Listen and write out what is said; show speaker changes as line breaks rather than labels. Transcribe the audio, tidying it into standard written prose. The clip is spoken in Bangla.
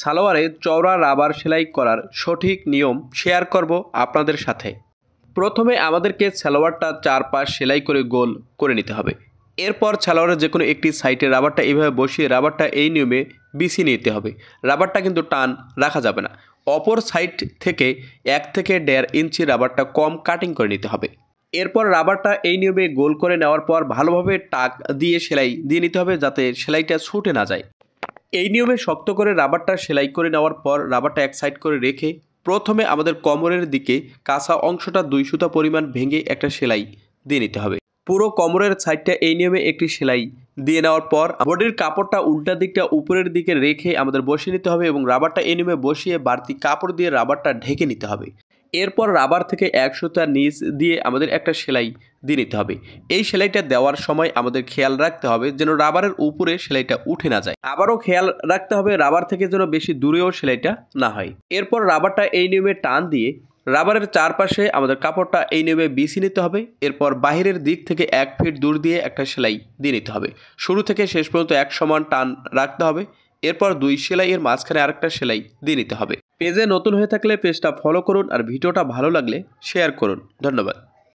সালোয়ারে চওড়া রাবার সেলাই করার সঠিক নিয়ম শেয়ার করব আপনাদের সাথে। প্রথমে আমাদেরকে সালোয়ারটা চারপাশ সেলাই করে গোল করে নিতে হবে। এরপর সালোয়ারের যে কোনো একটি সাইডে রাবারটা এইভাবে বসিয়ে রাবারটা এই নিয়মে বিছিয়ে নিতে হবে। রাবারটা কিন্তু টান রাখা যাবে না। অপর সাইড থেকে 1 থেকে 1.5 ইঞ্চি রাবারটা কম কাটিং করে নিতে হবে। এরপর রাবারটা এই নিয়মে গোল করে নেওয়ার পর ভালোভাবে টাক দিয়ে সেলাই দিয়ে নিতে হবে, যাতে সেলাইটা ছুটে না যায়। এই নিয়মে শক্ত করে রাবারটা সেলাই করে নেওয়ার পর রাবারটা এক সাইড করে রেখে প্রথমে আমাদের কোমরের দিকে কাঁচা অংশটা 2 সুতা পরিমাণ ভেঙে একটা সেলাই দিয়ে নিতে হবে। পুরো কোমরের সাইডটা এই নিয়মে একটি সেলাই দিয়ে নেওয়ার পর বডির কাপড়টা উল্টা দিকটা উপরের দিকে রেখে আমাদের বসিয়ে নিতে হবে এবং রাবারটা এই নিয়মে বসিয়ে বাড়তি কাপড় দিয়ে রাবারটা ঢেকে নিতে হবে। এরপর রাবার থেকে 1 সুতা নিচ দিয়ে আমাদের একটা সেলাই দিয়ে নিতে হবে। এই সেলাইটা দেওয়ার সময় আমাদের খেয়াল রাখতে হবে যেন রাবারের উপরে সেলাইটা উঠে না যায়। আবারও খেয়াল রাখতে হবে রাবার থেকে যেন বেশি দূরেও সেলাইটা না হয়। এরপর রাবারটা এই নিয়মে টান দিয়ে রাবারের চারপাশে আমাদের কাপড়টা এই নিয়মে বিছিয়ে নিতে হবে। এরপর বাহিরের দিক থেকে 1 ফিট দূর দিয়ে একটা সেলাই দিয়ে নিতে হবে। শুরু থেকে শেষ পর্যন্ত এক সমান টান রাখতে হবে। এরপর 2 সেলাইয়ের মাঝখানে আরেকটা সেলাই দিয়ে নিতে হবে। পেজে নতুন হয়ে থাকলে পেজটা ফলো করুন আর ভিডিওটা ভালো লাগলে শেয়ার করুন। ধন্যবাদ।